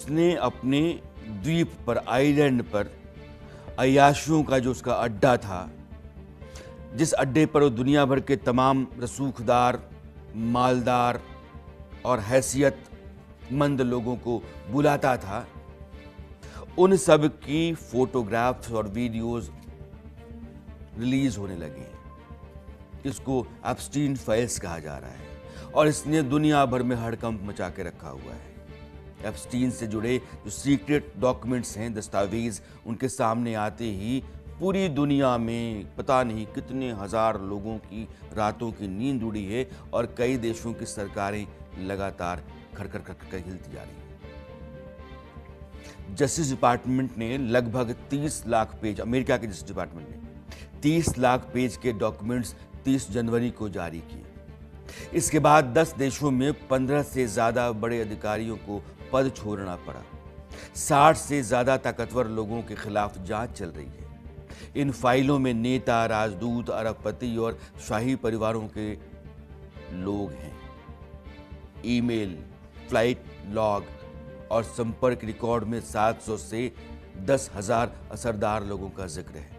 उसने अपने द्वीप पर, आइलैंड पर अय्याशियों का जो उसका अड्डा था, जिस अड्डे पर वो दुनिया भर के तमाम रसूखदार, मालदार और हैसियतमंद लोगों को बुलाता था, उन सब की फोटोग्राफ्स और वीडियोस रिलीज होने लगे हैं। इसको एप्स्टीन फाइल्स कहा जा रहा है और इसने दुनिया भर में हड़कंप मचा के रखा हुआ है। एप्स्टीन से जुड़े जो सीक्रेट डॉक्यूमेंट्स हैं, दस्तावेज, उनके सामने आते ही पूरी दुनिया में पता नहीं कितने हजार लोगों की रातों की नींद उड़ी है और कई देशों की सरकारें लगातार खड़खड़ खड़खड़ हिलती जा रही हैं। जस्टिस डिपार्टमेंट ने लगभग 30 लाख पेज, अमेरिका के जस्टिस डिपार्टमेंट ने 30 लाख पेज के डॉक्यूमेंट्स 30 जनवरी को जारी किए। इसके बाद 10 देशों में 15 से ज्यादा बड़े अधिकारियों को पद छोड़ना पड़ा। 60 से ज्यादा ताकतवर लोगों के खिलाफ जांच चल रही है। इन फाइलों में नेता, राजदूत, अरबपति और शाही परिवारों के लोग हैं। ईमेल, फ्लाइट लॉग और संपर्क रिकॉर्ड में 700 से 10,000 असरदार लोगों का जिक्र है।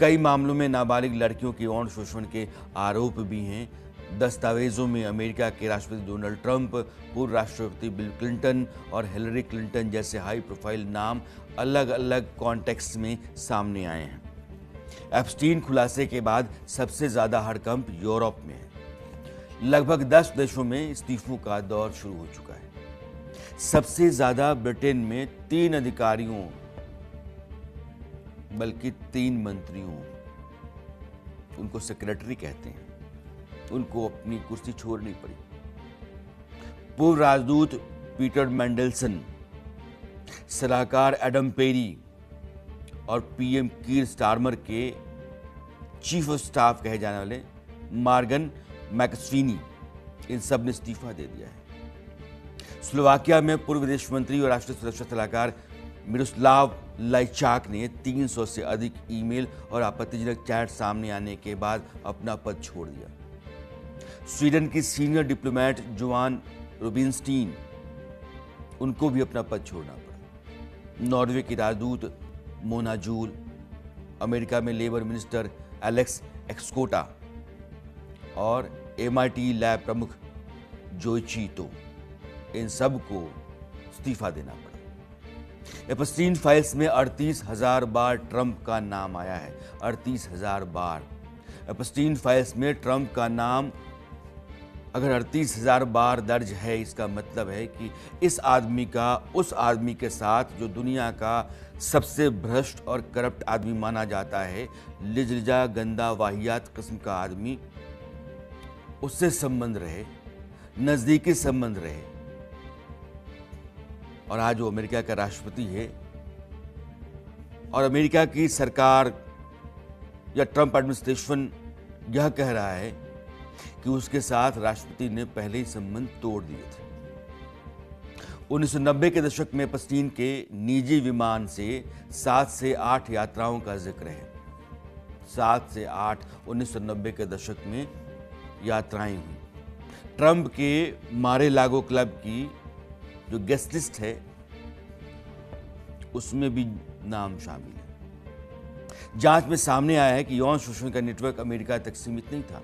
कई मामलों में नाबालिग लड़कियों के यौन शोषण के आरोप भी हैं। दस्तावेजों में अमेरिका के राष्ट्रपति डोनाल्ड ट्रंप, पूर्व राष्ट्रपति बिल क्लिंटन और हिलरी क्लिंटन जैसे हाई प्रोफाइल नाम अलग अलग कॉन्टेक्स्ट में सामने आए हैं। एप्स्टीन खुलासे के बाद सबसे ज्यादा हड़कंप यूरोप में है। लगभग 10 देशों में इस्तीफों का दौर शुरू हो चुका है। सबसे ज्यादा ब्रिटेन में 3 अधिकारियों, बल्कि 3 मंत्रियों, उनको सेक्रेटरी कहते हैं, उनको अपनी कुर्सी छोड़नी पड़ी। पूर्व राजदूत पीटर मैंडेलसन, सलाहकार एडम पेरी और पीएम कीर स्टारमर के चीफ ऑफ स्टाफ कहे जाने वाले मॉर्गन मैकस्वीनी, इन सब ने इस्तीफा दे दिया है। स्लोवाकिया में पूर्व विदेश मंत्री और राष्ट्रीय सुरक्षा सलाहकार मिरोस्लाव लाइचाक ने 300 से अधिक ईमेल और आपत्तिजनक चैट सामने आने के बाद अपना पद छोड़ दिया। स्वीडन की सीनियर डिप्लोमेट जोआन रूबिनस्टीन, उनको भी अपना पद छोड़ना पड़ा। नॉर्वे की राजदूत मोना जूल, अमेरिका में लेबर मिनिस्टर एलेक्स एक्सकोटा और MIT लैब प्रमुख जोइची तो, इन सब को इस्तीफा देना पड़ा। एप्स्टीन फाइल्स में 38,000 बार ट्रंप का नाम आया है। 38,000 बार। एप्स्टीन फाइल्स में ट्रंप का नाम अगर 38,000 बार दर्ज है, इसका मतलब है कि इस आदमी का उस आदमी के साथ, जो दुनिया का सबसे भ्रष्ट और करप्ट आदमी माना जाता है, लिजलिजा, गंदा, वाहियात किस्म का आदमी, उससे संबंध रहे, नजदीकी संबंध रहे। और आज वो अमेरिका का राष्ट्रपति है और अमेरिका की सरकार या ट्रंप एडमिनिस्ट्रेशन यह कह रहा है कि उसके साथ राष्ट्रपति ने पहले ही संबंध तोड़ दिए थे। 1990 के दशक में एप्स्टीन के निजी विमान से 7 से 8 यात्राओं का जिक्र है। 7 से 8 1990 के दशक में यात्राएं हुई। ट्रंप के मारे लागो क्लब की जो गेस्ट लिस्ट है, उसमें भी नाम शामिल है। जांच में सामने आया है कि यौन शोषण का नेटवर्क अमेरिका तक सीमित नहीं था।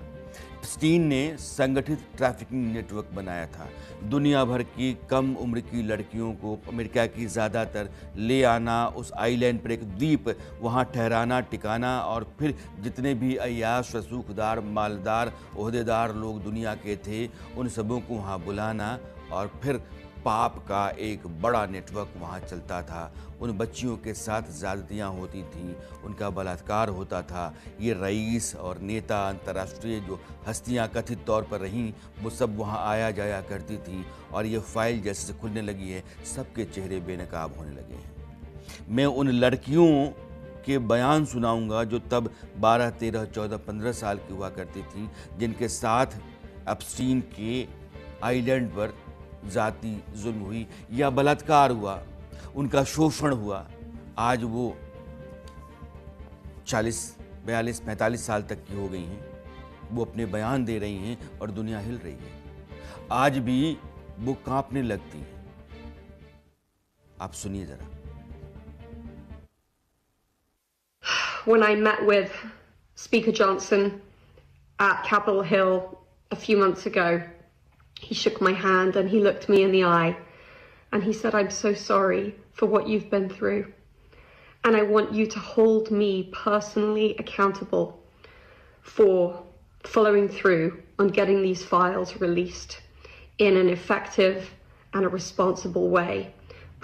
एप्स्टीन ने संगठित ट्रैफिकिंग नेटवर्क बनाया था। दुनिया भर की कम उम्र की लड़कियों को अमेरिका की ज़्यादातर ले आना, उस आइलैंड पर एक द्वीप, वहाँ ठहराना, टिकाना और फिर जितने भी अय्याश, रसूखदार, मालदार, ओहदेदार लोग दुनिया के थे, उन सबों को वहाँ बुलाना और फिर पाप का एक बड़ा नेटवर्क वहाँ चलता था। उन बच्चियों के साथ ज़्यादतियाँ होती थीं, उनका बलात्कार होता था। ये रईस और नेता, अंतर्राष्ट्रीय जो हस्तियाँ कथित तौर पर रहीं, वो सब वहाँ आया जाया करती थीं और ये फाइल जैसे से खुलने लगी है, सबके चेहरे बेनकाब होने लगे हैं। मैं उन लड़कियों के बयान सुनाऊंगा जो तब 12, 13, 14, 15 साल की हुआ करती थीं, जिनके साथ एप्स्टीन के आइलैंड पर जाति जुल्म हुई या बलात्कार हुआ, उनका शोषण हुआ। आज वो 40, 42, 45 साल तक की हो गई हैं। वो अपने बयान दे रही हैं और दुनिया हिल रही है। आज भी वो कांपने लगती हैं। आप सुनिए जरा। When I met with Speaker Johnson at Capitol Hill a few months ago, he shook my hand and he looked me in the eye and he said, "I'm so sorry for what you've been through. And I want you to hold me personally accountable for following through on getting these files released in an effective and a responsible way,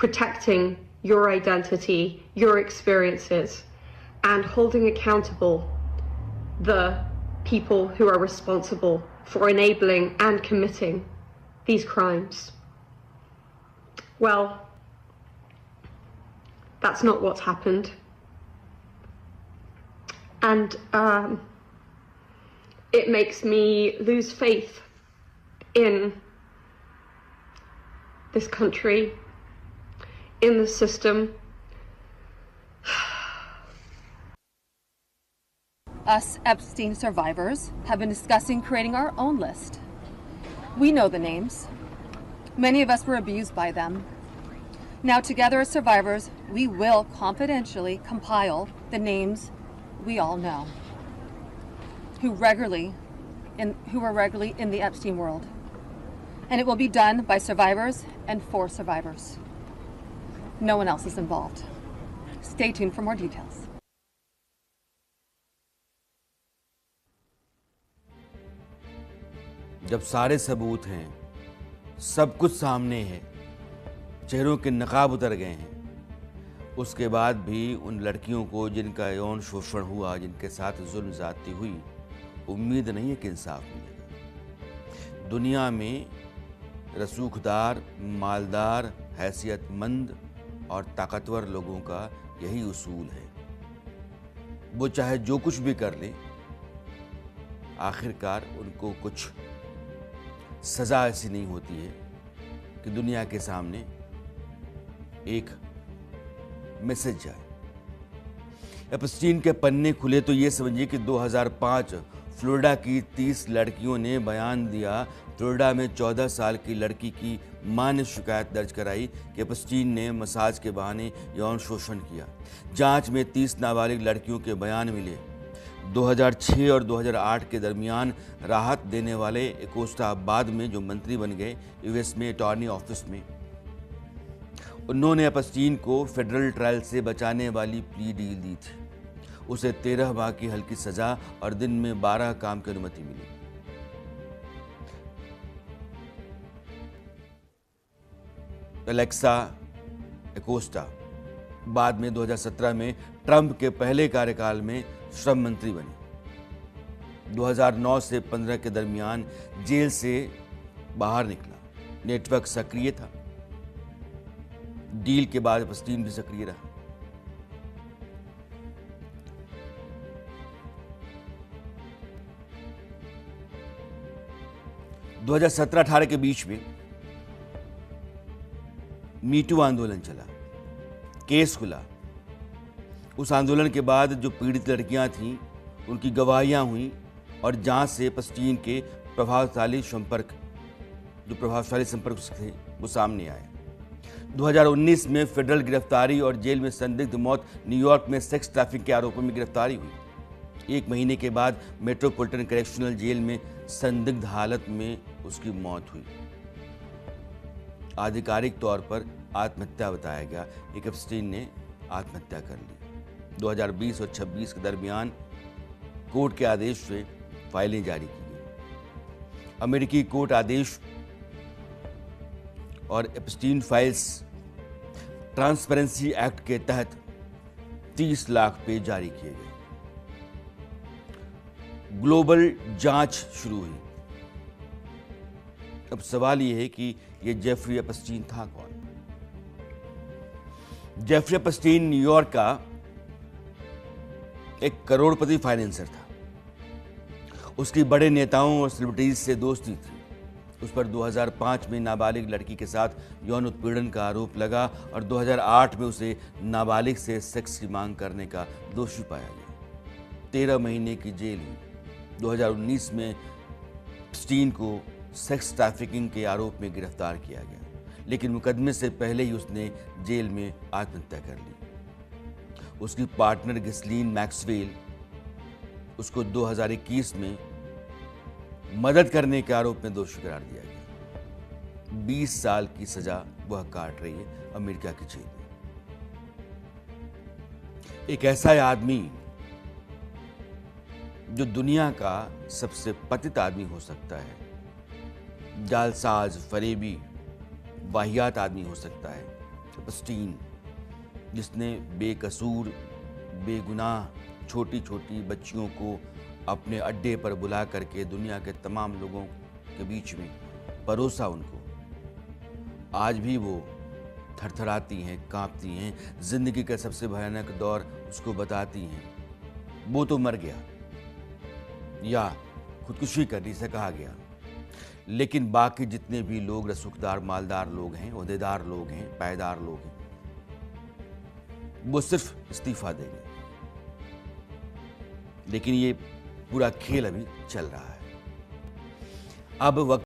protecting your identity, your experiences, and holding accountable the people who are responsible for enabling and committing these crimes." Well, that's not what's happened. And it makes me lose faith in this country, in the system. Us Epstein survivors have been discussing creating our own list. We know the names. Many of us were abused by them. Now, together as survivors, we will confidentially compile the names we all know who are regularly in the Epstein world. And it will be done by survivors and for survivors. No one else is involved. Stay tuned for more details. जब सारे सबूत हैं, सब कुछ सामने है, चेहरों के नकाब उतर गए हैं, उसके बाद भी उन लड़कियों को जिनका यौन शोषण हुआ, जिनके साथ जुल्म ज़्यादती हुई, उम्मीद नहीं है कि इंसाफ मिलेगा। दुनिया में रसूखदार, मालदार, हैसियतमंद और ताकतवर लोगों का यही उसूल है। वो चाहे जो कुछ भी कर ले, आखिरकार उनको कुछ सज़ा ऐसी नहीं होती है कि दुनिया के सामने एक मैसेज जाए। एप्स्टीन के पन्ने खुले तो ये समझिए कि 2005 फ्लोरिडा की 30 लड़कियों ने बयान दिया। फ्लोरिडा में 14 साल की लड़की की मां ने शिकायत दर्ज कराई कि एप्स्टीन ने मसाज के बहाने यौन शोषण किया। जांच में 30 नाबालिग लड़कियों के बयान मिले। 2006 और 2008 के दरमियान राहत देने वाले एकोस्टा बाद में जो मंत्री बन गए यूएस में अटॉर्नी ऑफिस में, उन्होंने एप्स्टीन को फेडरल ट्रायल से बचाने वाली प्ली डील दी थी। उसे 13 माह की हल्की सजा और दिन में 12 काम की अनुमति मिली। एलेक्सा एकोस्टा बाद में 2017 में ट्रंप के पहले कार्यकाल में श्रम मंत्री बनी। 2009 से 15 के दरमियान जेल से बाहर निकला। नेटवर्क सक्रिय था। डील के बाद एप्स्टीन भी सक्रिय रहा। दो 2017-18 के बीच में मीटू आंदोलन चला, केस खुला। उस आंदोलन के बाद जो पीड़ित लड़कियां थीं, उनकी गवाहियां हुई और जांच से एप्स्टीन के प्रभावशाली संपर्क थे, वो सामने आए। 2019 में फेडरल गिरफ्तारी और जेल में संदिग्ध मौत। न्यूयॉर्क में सेक्स ट्रैफिकिंग के आरोपों में गिरफ्तारी हुई। 1 महीने के बाद मेट्रोपॉलिटन करेक्शनल जेल में संदिग्ध हालत में उसकी मौत हुई। आधिकारिक तौर पर आत्महत्या बताया गया। एप्स्टीन ने आत्महत्या कर ली। 2020 और 26 के दरमियान कोर्ट के आदेश से फाइलें जारी की गई। अमेरिकी कोर्ट आदेश और एप्स्टीन फाइल्स ट्रांसपेरेंसी एक्ट के तहत 30 लाख पेज जारी किए गए। ग्लोबल जांच शुरू हुई। अब सवाल यह है कि यह जेफरी एप्स्टीन था कौन? जेफरी एप्स्टीन न्यूयॉर्क का एक करोड़पति फाइनेंसर था। उसकी बड़े नेताओं और सेलिब्रिटीज से दोस्ती थी। उस पर 2005 में नाबालिग लड़की के साथ यौन उत्पीड़न का आरोप लगा और 2008 में उसे नाबालिग से सेक्स की मांग करने का दोषी पाया गया। 13 महीने की जेल हुई। 2019 में एप्स्टीन को सेक्स ट्रैफिकिंग के आरोप में गिरफ्तार किया गया, लेकिन मुकदमे से पहले ही उसने जेल में आत्महत्या कर ली। उसकी पार्टनर गिस्लीन मैक्सवेल उसको 2021 में मदद करने के आरोप में दोषी करार दिया गया। 20 साल की सजा वह काट रही है अमेरिका की जेल में। एक ऐसा आदमी जो दुनिया का सबसे पतित आदमी हो सकता है, जालसाज, फरेबी, वाहियात आदमी हो सकता है, एप्स्टीन, जिसने बेकसूर बेगुनाह छोटी छोटी बच्चियों को अपने अड्डे पर बुला करके दुनिया के तमाम लोगों के बीच में परोसा उनको, आज भी वो थरथराती हैं, कांपती हैं, जिंदगी का सबसे भयानक दौर उसको बताती हैं। वो तो मर गया या खुदकुशी करने से कहा गया, लेकिन बाकी जितने भी लोग रसूखदार मालदार लोग हैं, ओहदेदार लोग हैं, पायदार लोग हैं, वो सिर्फ इस्तीफा देंगे। लेकिन ये पूरा खेल अभी चल रहा है। अब वक्त